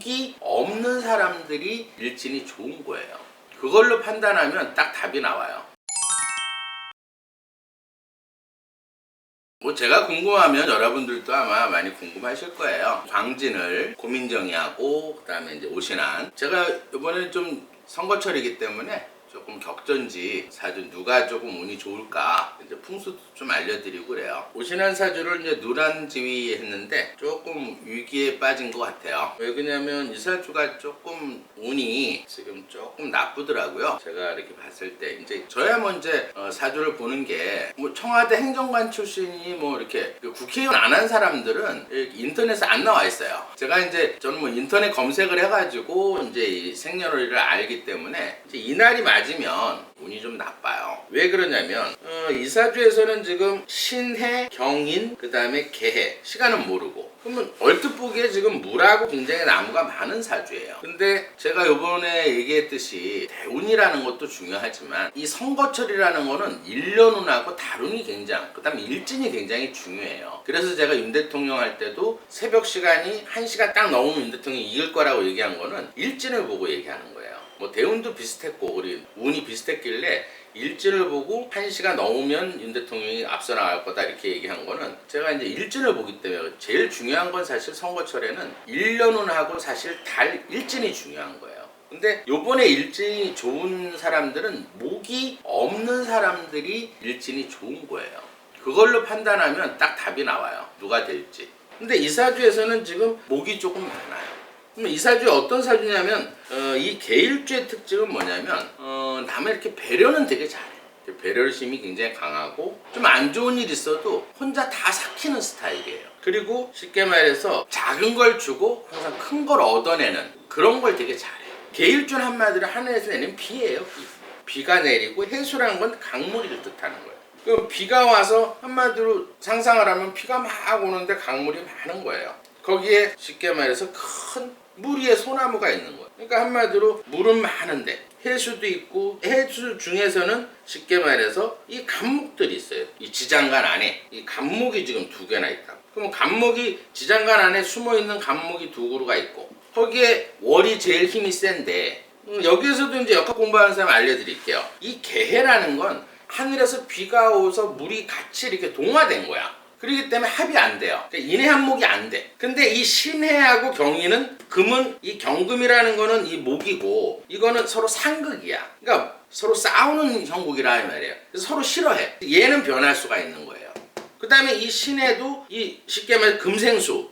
목이 없는 사람들이 일진이 좋은 거예요. 그걸로 판단하면 딱 답이 나와요. 뭐 제가 궁금하면 여러분들도 아마 많이 궁금하실 거예요. 광진을 고민정이하고 그다음에 이제 오신한, 제가 이번에 좀 선거철이기 때문에 조금 격전지 사주 누가 조금 운이 좋을까 이제 풍수도 좀 알려드리고 그래요. 오신한 사주를 이제 누란지위 했는데 조금 위기에 빠진 것 같아요. 왜 그러냐면 이 사주가 조금 운이 지금 조금 나쁘더라고요. 제가 이렇게 봤을 때 이제 저야 뭐 이제 사주를 보는 게 뭐 청와대 행정관 출신이 뭐 이렇게 국회의원 안 한 사람들은 인터넷에 안 나와 있어요. 제가 이제 저는 뭐 인터넷 검색을 해가지고 이제 이 생년월일을 알기 때문에 이제 이날이 맞으면 운이 좀 나빠요. 왜 그러냐면 이 사주에서는 지금 신해, 경인, 그 다음에 개해, 시간은 모르고, 그러면 얼핏 보기에 지금 물하고 굉장히 나무가 많은 사주예요. 근데 제가 요번에 얘기했듯이 대운이라는 것도 중요하지만 이 선거철이라는 거는 일년운하고 달운이 굉장히, 그 다음에 일진이 굉장히 중요해요. 그래서 제가 윤 대통령 할 때도 새벽 시간이 1시가 딱 넘으면 윤 대통령이 이길 거라고 얘기한 거는 일진을 보고 얘기하는 거예요. 뭐 대운도 비슷했고 우리 운이 비슷했길래 일진을 보고 1시가 넘으면 윤 대통령이 앞서 나갈 거다 이렇게 얘기한 거는 제가 이제 일진을 보기 때문에, 제일 중요한 건 사실 선거철에는 일년운하고 사실 달 일진이 중요한 거예요. 근데 요번에 일진이 좋은 사람들은 목이 없는 사람들이 일진이 좋은 거예요. 그걸로 판단하면 딱 답이 나와요. 누가 될지. 근데 이 사주에서는 지금 목이 조금 많아요. 그럼 이 사주에 어떤 사주냐면 이 계일주의 특징은 뭐냐면 남을 이렇게 배려는 되게 잘해요. 배려심이 굉장히 강하고 좀 안 좋은 일 있어도 혼자 다 삭히는 스타일이에요. 그리고 쉽게 말해서 작은 걸 주고 항상 큰 걸 얻어내는 그런 걸 되게 잘해요. 계일주는 한마디로 하늘에서 내리는 비예요. 비가 내리고 해수라는 건 강물을 뜻하는 거예요. 그럼 비가 와서 한마디로 상상을 하면 비가 막 오는데 강물이 많은 거예요. 거기에 쉽게 말해서 큰 물 위에 소나무가 있는 거예요. 그러니까 한마디로 물은 많은데 해수도 있고, 해수 중에서는 쉽게 말해서 이 간목들이 있어요. 이 지장간 안에 이 간목이 지금 2개나 있다. 그럼 간목이 지장간 안에 숨어있는 간목이 2그루가 있고, 거기에 월이 제일 힘이 센데, 여기에서도 이제 역학 공부하는 사람 알려드릴게요. 이 개해라는 건 하늘에서 비가 오서 물이 같이 이렇게 동화된 거야. 그렇기 때문에 합이 안 돼요. 그러니까 인해 한목이 안 돼. 근데 이 신해하고 경인은, 금은 이 경금이라는 거는 이 목이고, 이거는 서로 상극이야. 그러니까 서로 싸우는 형국이라 이 말이에요. 그래서 서로 싫어해. 얘는 변할 수가 있는 거예요. 그 다음에 이 신해도 이 쉽게 말해 금생수,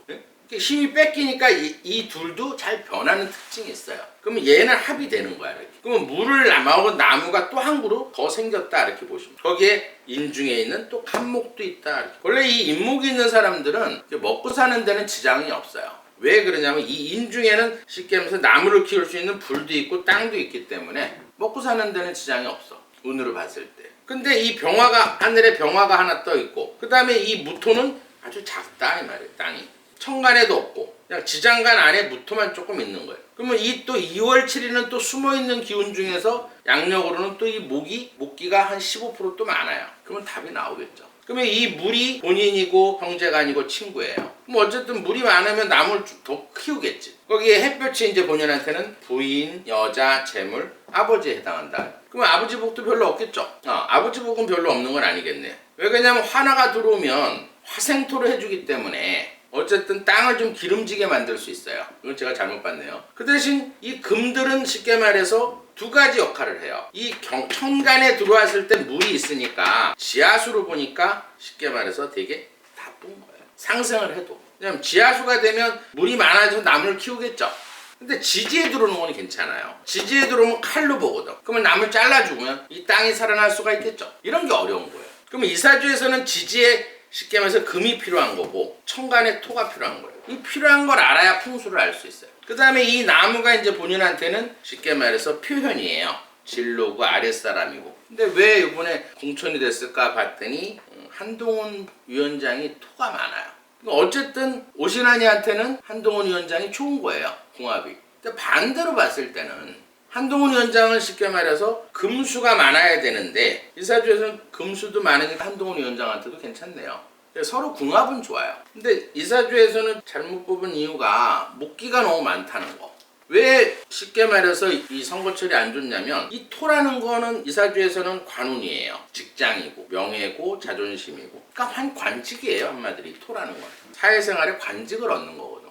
힘이 뺏기니까 이 둘도 잘 변하는 특징이 있어요. 그러면 얘는 합이 되는 거야. 이렇게. 그러면 물을 먹은 나무가 또 한 그루 더 생겼다 이렇게 보시면, 거기에 인중에 있는 또 간목도 있다 이렇게. 원래 이 인목이 있는 사람들은 먹고 사는 데는 지장이 없어요. 왜 그러냐면 이 인중에는 쉽게 말해서 나무를 키울 수 있는 불도 있고 땅도 있기 때문에 먹고 사는 데는 지장이 없어, 운으로 봤을 때. 근데 이 병화가, 하늘에 병화가 하나 떠 있고, 그 다음에 이 무토는 아주 작다 이 말이에요. 땅이 천간에도 없고 그냥 지장간 안에 무토만 조금 있는 거예요. 그러면 이 또 2월 7일은 또 숨어있는 기운 중에서 양력으로는 또 이 목기가 한 15% 또 많아요. 그러면 답이 나오겠죠. 그러면 이 물이 본인이고 형제가 아니고 친구예요. 그럼 어쨌든 물이 많으면 나무를 더 키우겠지. 거기에 햇볕이 이제 본인한테는 부인, 여자, 재물, 아버지에 해당한다. 그러면 아버지 복도 별로 없겠죠. 아버지 복은 별로 없는 건 아니겠네. 왜 그러냐면 화나가 들어오면 화생토를 해주기 때문에 어쨌든 땅을 좀 기름지게 만들 수 있어요. 이건 제가 잘못 봤네요. 그 대신 이 금들은 쉽게 말해서 2가지 역할을 해요. 이 천간에 들어왔을 때 물이 있으니까 지하수로 보니까 쉽게 말해서 되게 나쁜 거예요. 상승을 해도. 왜냐면 지하수가 되면 물이 많아져서 나무를 키우겠죠. 근데 지지에 들어오는 건 괜찮아요. 지지에 들어오면 칼로 보거든. 그러면 나무를 잘라주면 이 땅이 살아날 수가 있겠죠. 이런 게 어려운 거예요. 그러면 이 사주에서는 지지에 쉽게 말해서 금이 필요한 거고, 천간에 토가 필요한 거예요. 이 필요한 걸 알아야 풍수를 알 수 있어요. 그 다음에 이 나무가 이제 본인한테는 쉽게 말해서 표현이에요. 진로고 아랫사람이고. 근데 왜 이번에 공천이 됐을까 봤더니 한동훈 위원장이 토가 많아요. 어쨌든 오신환이한테는 한동훈 위원장이 좋은 거예요. 궁합이. 근데 반대로 봤을 때는 한동훈 위원장은 쉽게 말해서 금수가 많아야 되는데, 이 사주에서는 금수도 많으니까 한동훈 위원장한테도 괜찮네요. 서로 궁합은 좋아요. 근데 이 사주에서는 잘못 뽑은 이유가 목기가 너무 많다는 거. 왜 쉽게 말해서 이 선거철이 안 좋냐면 이 토라는 거는 이사주에서는 관운이에요. 직장이고 명예고 자존심이고 그러니까 한 관직이에요. 한마디로 이 토라는 건 사회생활에 관직을 얻는 거거든.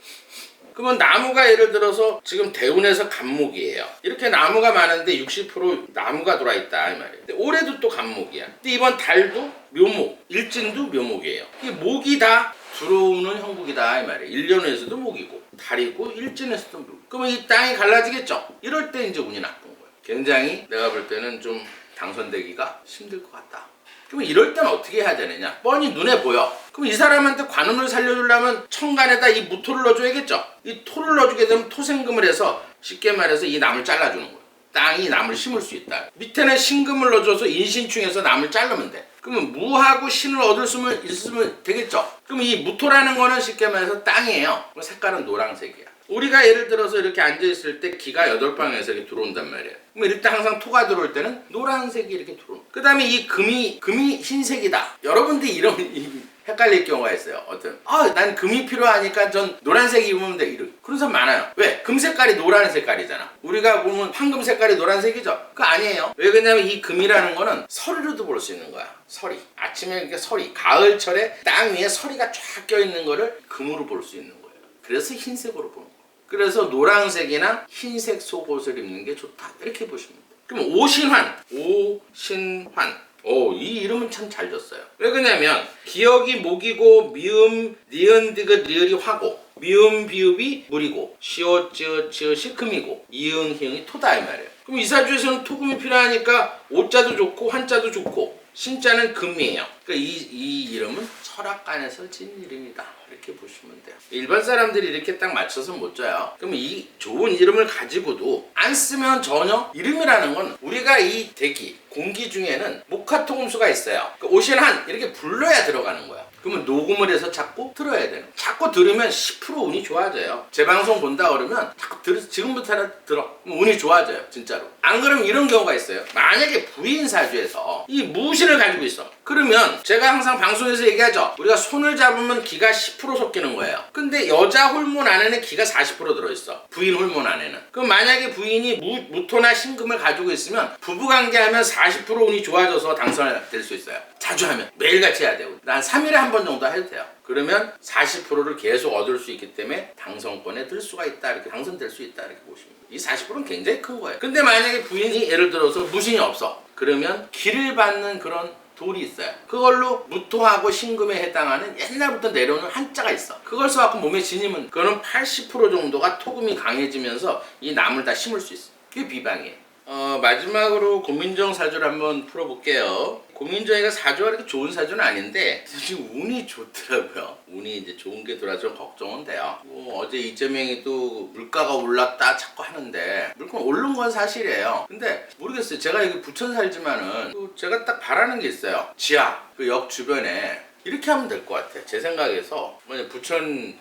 그러면 나무가 예를 들어서 지금 대운에서 간목이에요. 이렇게 나무가 많은데 60% 나무가 들어있다 이 말이에요. 근데 올해도 또 간목이야. 근데 이번 달도 묘목, 일진도 묘목이에요. 이 목이 다 들어오는 형국이다 이 말이에요. 일년에서도 목이고 달이고 일진에서도 목. 그러면 이 땅이 갈라지겠죠. 이럴 때 이제 운이 나쁜 거예요. 굉장히 내가 볼 때는 좀 당선되기가 힘들 것 같다. 그럼 이럴 때는 어떻게 해야 되느냐? 뻔히 눈에 보여. 그럼 이 사람한테 관운을 살려주려면 천간에다 이 무토를 넣어줘야겠죠? 이 토를 넣어주게 되면 토생금을 해서 쉽게 말해서 이 나무를 잘라주는 거예요. 땅이 나무를 심을 수 있다. 밑에는 신금을 넣어줘서 인신충해서 나무를 자르면 돼. 그러면 무하고 신을 얻을 수 있으면 되겠죠? 그럼 이 무토라는 거는 쉽게 말해서 땅이에요. 색깔은 노란색이야. 우리가 예를 들어서 이렇게 앉아있을 때 기가 8방에서 이렇게 들어온단 말이에요. 그럼 이럴 때 항상 토가 들어올 때는 노란색이 이렇게 들어오는. 그 다음에 이 금이 흰색이다. 여러분들이 이런 헷갈릴 경우가 있어요. 난 금이 필요하니까 전 노란색 입으면 돼. 그런 사람 많아요. 왜? 금 색깔이 노란 색깔이잖아. 우리가 보면 황금 색깔이 노란색이죠? 그거 아니에요. 왜 그러냐면 이 금이라는 거는 서리로도 볼 수 있는 거야. 서리. 아침에 이렇게 서리. 가을철에 땅 위에 서리가 쫙 껴있는 거를 금으로 볼 수 있는 거예요. 그래서 흰색으로 보는 거예요. 그래서 노란색이나 흰색 속옷을 입는 게 좋다. 이렇게 보시면 돼요. 그럼 오신환. 이 이름은 참 잘 졌어요. 왜 그러냐면 기역이 목이고 미음, 니은, 디귿, 리을이 화고 미음, 비읍이 물이고 시옷, 찌읒, 찌읒이 금이고 이응, 희응이 토다 이 말이에요. 그럼 이사주에서는 토금이 필요하니까 오자도 좋고 한자도 좋고 신자는 금이에요. 그러니까 이 이름은 철학관에서 진 이름이다. 이렇게 보시면 돼요. 일반 사람들이 이렇게 딱 맞춰서 못 져요. 그럼 이 좋은 이름을 가지고도 안 쓰면 전혀 이름이라는 건 우리가 이 대기, 공기 중에는 목화토금수가 있어요. 그러니까 오신한 이렇게 불러야 들어가는 거야. 그러면 녹음을 해서 자꾸 들어야 되는 거야. 자꾸 들으면 10% 운이 좋아져요. 제 방송 본다 그러면 자꾸 지금부터 들어. 그럼 운이 좋아져요. 진짜로. 안 그러면 이런 경우가 있어요. 만약에 부인사주에서 이 무신을 가지고 있어. 그러면 제가 항상 방송에서 얘기하죠. 우리가 손을 잡으면 기가 10% 섞이는 거예요. 근데 여자 홀문 안에는 기가 40% 들어있어. 부인 홀문 안에는. 그럼 만약에 부인이 무토나 신금을 가지고 있으면 부부관계하면 40% 운이 좋아져서 당선될 수 있어요. 자주 하면. 매일같이 해야 되고. 난 3일에 한 번 정도 해도 돼요. 그러면 40%를 계속 얻을 수 있기 때문에 당선권에 들 수가 있다. 이렇게 당선될 수 있다. 이렇게 보시면 돼요. 이 40%는 굉장히 큰 거예요. 근데 만약에 부인이 예를 들어서 무신이 없어. 그러면 기를 받는 그런 돌이 있어요. 그걸로 무토하고 신금에 해당하는 옛날부터 내려오는 한자가 있어. 그걸 써갖고 몸에 지니면 그거는 80% 정도가 토금이 강해지면서 이 나무를 다 심을 수 있어. 그게 비방이에요. 마지막으로 고민정 사주를 한번 풀어볼게요. 고민정이가 사주가 그렇게 좋은 사주는 아닌데 지금 운이 좋더라고요. 운이 이제 좋은 게 돌아서 좀 걱정은 돼요. 어제 이재명이 또 물가가 올랐다 자꾸 하는데 물가 오른 건 사실이에요. 근데 모르겠어요. 제가 여기 부천 살지만은 또 제가 딱 바라는 게 있어요. 지하 그 역 주변에 이렇게 하면 될 것 같아. 제 생각에서 만약 부천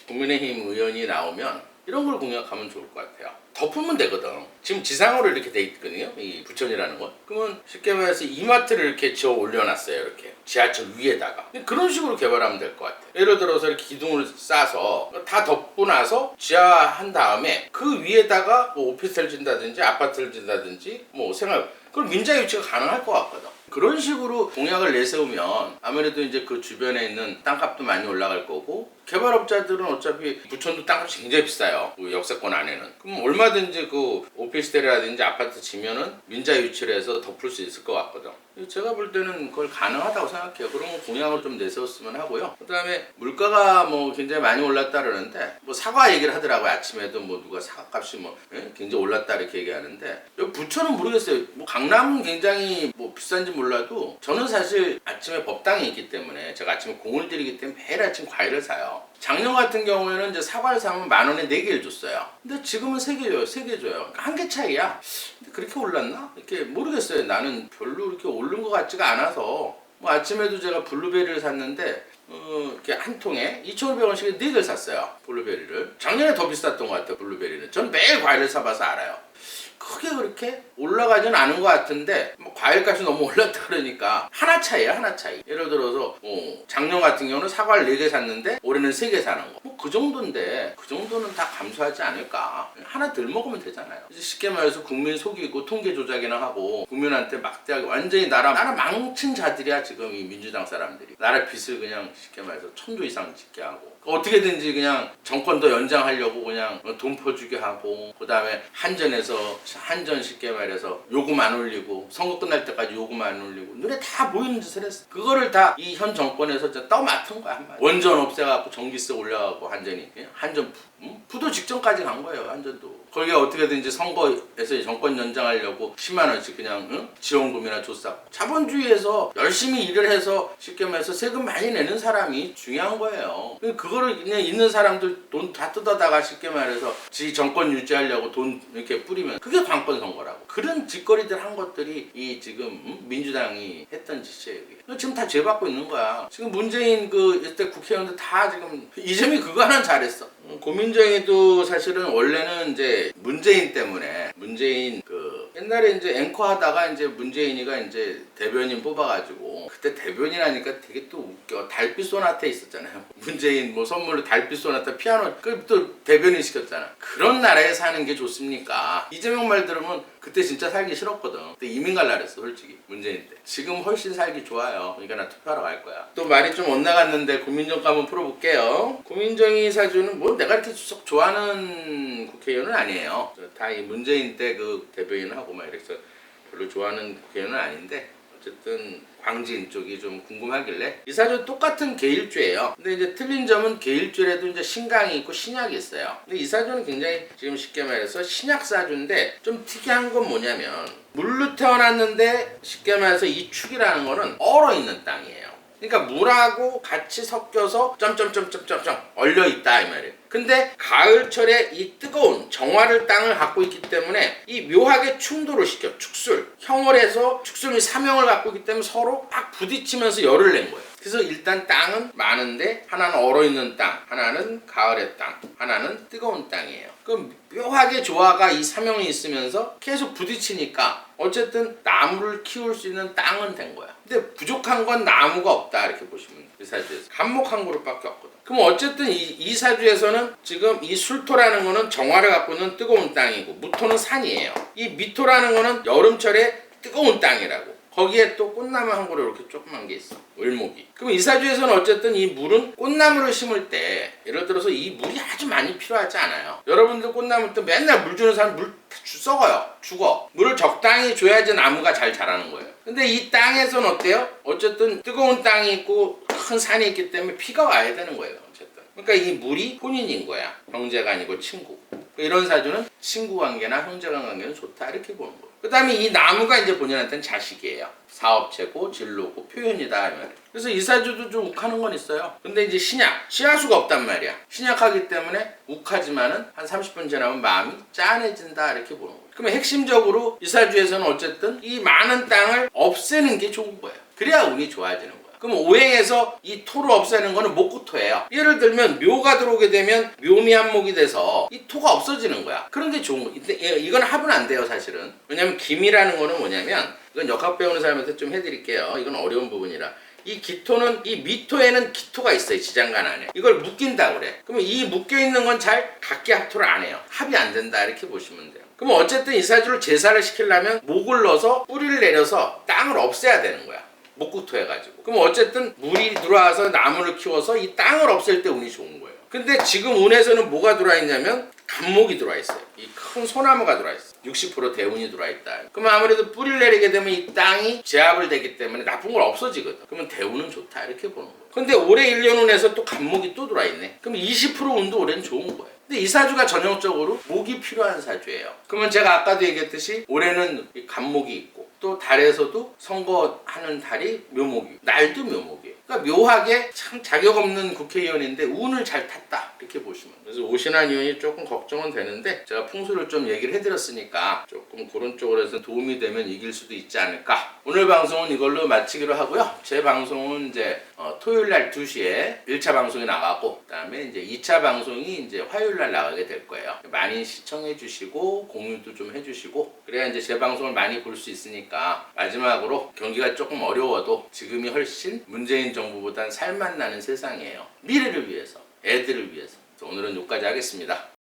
국민의힘 의원이 나오면 이런 걸 공약하면 좋을 것 같아요. 덮으면 되거든. 지금 지상으로 이렇게 돼 있거든요. 이 부천이라는 건. 그러면 쉽게 말해서 이마트를 이렇게 지어 올려놨어요. 이렇게 지하철 위에다가. 그런 식으로 개발하면 될 것 같아요. 예를 들어서 이렇게 기둥을 싸서 다 덮고 나서 지하한 다음에 그 위에다가 뭐 오피스텔 짓다든지 아파트를 짓다든지 뭐 생활 그걸 민자 유치가 가능할 것 같거든. 그런 식으로 공약을 내세우면 아무래도 이제 그 주변에 있는 땅값도 많이 올라갈 거고 개발업자들은 어차피 부천도 땅값이 굉장히 비싸요. 그 역세권 안에는. 그럼 얼마든지 그 오피스텔이라든지 아파트 지면은 민자 유치를 해서 덮을 수 있을 것 같거든. 제가 볼 때는 그걸 가능하다고 생각해요. 그런 거 공약을 좀 내세웠으면 하고요. 그 다음에 물가가 뭐 굉장히 많이 올랐다 그러는데 뭐 사과 얘기를 하더라고요. 아침에도 뭐 누가 사과값이 뭐 굉장히 올랐다 이렇게 얘기하는데 여기 부천은 모르겠어요. 뭐 강남은 굉장히 뭐 비싼지 몰라도 저는 사실 아침에 법당이 있기 때문에 제가 아침에 공을 들이기 때문에 매일 아침 과일을 사요. 작년 같은 경우에는 이제 사과를 사면 10,000원에 4개를 줬어요. 근데 지금은 3개 줘요. 3개 줘요. 그러니까 1개 차이야. 근데 그렇게 올랐나? 이렇게 모르겠어요. 나는 별로 이렇게 오른 것 같지가 않아서 뭐 아침에도 제가 블루베리를 샀는데 이렇게 한 통에 2,500원씩에 4개를 샀어요. 블루베리를. 작년에 더 비쌌던 것 같아요. 블루베리는. 전 매일 과일을 사봐서 알아요. 크게 그렇게 올라가진 않은 것 같은데 뭐 과일값이 너무 올랐다 그러니까 하나 차이야, 하나 차이. 예를 들어서 작년 같은 경우는 사과를 4개 샀는데 올해는 3개 사는 거. 뭐 그 정도인데 그 정도는 다 감수하지 않을까. 하나 덜 먹으면 되잖아요. 이제 쉽게 말해서 국민 속이고 통계 조작이나 하고 국민한테 막대하게 완전히 나라 망친 자들이야 지금 이 민주당 사람들이. 나라 빚을 그냥 쉽게 말해서 1000조 이상 짓게 하고 어떻게든지 그냥 정권 더 연장하려고 그냥 돈 퍼주게 하고 그다음에 한전 쉽게 말해서 요금 안 올리고 선거 끝날 때까지 요금 안 올리고 눈에 다 보이는 짓을 했어. 그거를 다 이 현 정권에서 떠맡은 거야 한마디. 원전 없애갖고 전기세 올려갖고 한전 부도 직전까지 간 거예요. 한전도. 거기가 어떻게든지 선거에서 정권 연장하려고 10만 원씩 그냥 지원금이나 줬어. 자본주의에서 열심히 일을 해서 쉽게 말해서 세금 많이 내는 사람이 중요한 거예요. 그거를 그냥 있는 사람들 돈 다 뜯어다가 쉽게 말해서 지 정권 유지하려고 돈 이렇게 뿌리면 그게 관권 선거라고. 그런 짓거리들 한 것들이 이 지금 민주당이 했던 짓이에요. 이게. 지금 다 죄받고 있는 거야. 지금 문재인 이때 국회의원들 다 지금 이재명이 그거 하나 잘했어. 고민정이도 사실은 원래는 이제 문재인 때문에 옛날에 이제 앵커 하다가 이제 문재인이가 이제 대변인 뽑아가지고 그때 대변인하니까 되게 또 웃겨. 달빛 소나타 있었잖아요. 문재인 선물로 달빛 소나타 피아노 또 대변인 시켰잖아. 그런 나라에 사는 게 좋습니까? 이재명 말 들으면 그때 진짜 살기 싫었거든. 그때 이민 갈라 그랬어 솔직히 문재인 때. 지금 훨씬 살기 좋아요. 그러니까 나 투표하러 갈 거야. 또 말이 좀 엇나갔는데 고민정 거 한번 풀어볼게요. 고민정이 사주는 내가 이렇게 썩 좋아하는 국회의원은 아니에요. 다 이 문재인 때 그 대변인하고 막 이래서 별로 좋아하는 국회의원은 아닌데 어쨌든 광진 쪽이 좀 궁금하길래 이 사주 똑같은 계일주예요. 근데 이제 틀린 점은 계일주에도 이제 신강이 있고 신약이 있어요. 근데 이 사주는 굉장히 지금 쉽게 말해서 신약 사주인데 좀 특이한 건 뭐냐면 물로 태어났는데 쉽게 말해서 이 축이라는 거는 얼어 있는 땅이에요. 그러니까 물하고 같이 섞여서 점점점점점점 얼려 있다 이 말이에요. 근데 가을철에 이 뜨거운 정화를 땅을 갖고 있기 때문에 이 묘하게 충돌을 시켜 축술 형을 해서 축술 및 사명을 갖고 있기 때문에 서로 막 부딪히면서 열을 낸 거예요. 그래서 일단 땅은 많은데 하나는 얼어있는 땅, 하나는 가을의 땅, 하나는 뜨거운 땅이에요. 그럼 묘하게 조화가 이 사명이 있으면서 계속 부딪히니까 어쨌든 나무를 키울 수 있는 땅은 된 거야. 근데 부족한 건 나무가 없다 이렇게 보시면 돼요. 이 사주에서 간목 한 그룹밖에 없거든. 그럼 어쨌든 이 사주에서는 지금 이 술토라는 거는 정화를 갖고 있는 뜨거운 땅이고 무토는 산이에요. 이 미토라는 거는 여름철에 뜨거운 땅이라고. 거기에 또 꽃나무 한 그루 이렇게 조그만 게 있어. 을목이. 그럼 이 사주에서는 어쨌든 이 물은 꽃나무를 심을 때 예를 들어서 이 물이 아주 많이 필요하지 않아요. 여러분들 꽃나무 때 맨날 물 주는 사람 물 썩어요. 죽어. 물을 적당히 줘야지 나무가 잘 자라는 거예요. 근데 이 땅에서는 어때요? 어쨌든 뜨거운 땅이 있고 큰 산이 있기 때문에 비가 와야 되는 거예요. 어쨌든. 그러니까 이 물이 혼인인 거야. 형제가 아니고 친구. 이런 사주는 친구 관계나 형제간 관계는 좋다 이렇게 보는 거예요. 그 다음에 이 나무가 이제 본인한테는 자식이에요. 사업체고 진로고 표현이다 하면. 그래서 이 사주도 좀 욱하는 건 있어요. 근데 이제 신약, 씨앗수가 없단 말이야. 신약하기 때문에 욱하지만은 한 30분 지나면 마음이 짠해진다 이렇게 보는 거예요. 그러면 핵심적으로 이 사주에서는 어쨌든 이 많은 땅을 없애는 게 좋은 거예요. 그래야 운이 좋아지는 거예요. 그럼 오행에서 이 토를 없애는 거는 목구토예요. 예를 들면 묘가 들어오게 되면 묘미한목이 돼서 이 토가 없어지는 거야. 그런 게 좋은 거. 이건 합은 안 돼요 사실은. 왜냐면 김이라는 거는 뭐냐면 이건 역학 배우는 사람한테 좀 해드릴게요. 이건 어려운 부분이라. 이 기토는 이 미토에는 기토가 있어요. 지장간 안에. 이걸 묶인다 그래. 그러면 이 묶여있는 건 잘 각기 합토를 안 해요. 합이 안 된다 이렇게 보시면 돼요. 그럼 어쨌든 이 사주를 제사를 시키려면 목을 넣어서 뿌리를 내려서 땅을 없애야 되는 거야. 목구토 해가지고. 그럼 어쨌든 물이 들어와서 나무를 키워서 이 땅을 없앨 때 운이 좋은 거예요. 근데 지금 운에서는 뭐가 들어와 있냐면 간목이 들어와 있어요. 이 큰 소나무가 들어와 있어요. 60% 대운이 들어와 있다. 그러면 아무래도 뿌리를 내리게 되면 이 땅이 제압을 되기 때문에 나쁜 걸 없어지거든. 그러면 대운은 좋다 이렇게 보는 거예요. 근데 올해 1년 운에서 또 간목이 또 들어와 있네. 그럼 20% 운도 올해는 좋은 거예요. 근데 이 사주가 전형적으로 목이 필요한 사주예요. 그러면 제가 아까도 얘기했듯이 올해는 간목이 있고 또 달에서도 선거하는 달이 묘목이고 날도 묘목이에요. 그러니까 묘하게 참 자격 없는 국회의원인데 운을 잘 탔다 이렇게 보시면 돼요. 그래서 오신환 의원이 조금 걱정은 되는데 제가 풍수를 좀 얘기를 해드렸으니까 조금 그런 쪽으로 해서 도움이 되면 이길 수도 있지 않을까. 오늘 방송은 이걸로 마치기로 하고요. 제 방송은 이제 토요일날 2시에 1차 방송이 나가고 그다음에 이제 2차 방송이 이제 화요일날 나가게 될 거예요. 많이 시청해주시고 공유도 좀 해주시고 그래야 이제 제 방송을 많이 볼 수 있으니까. 마지막으로 경기가 조금 어려워도 지금이 훨씬 문재인 정부보단 살맛나는 세상이에요. 미래를 위해서, 애들을 위해서. 오늘은 여기까지 하겠습니다.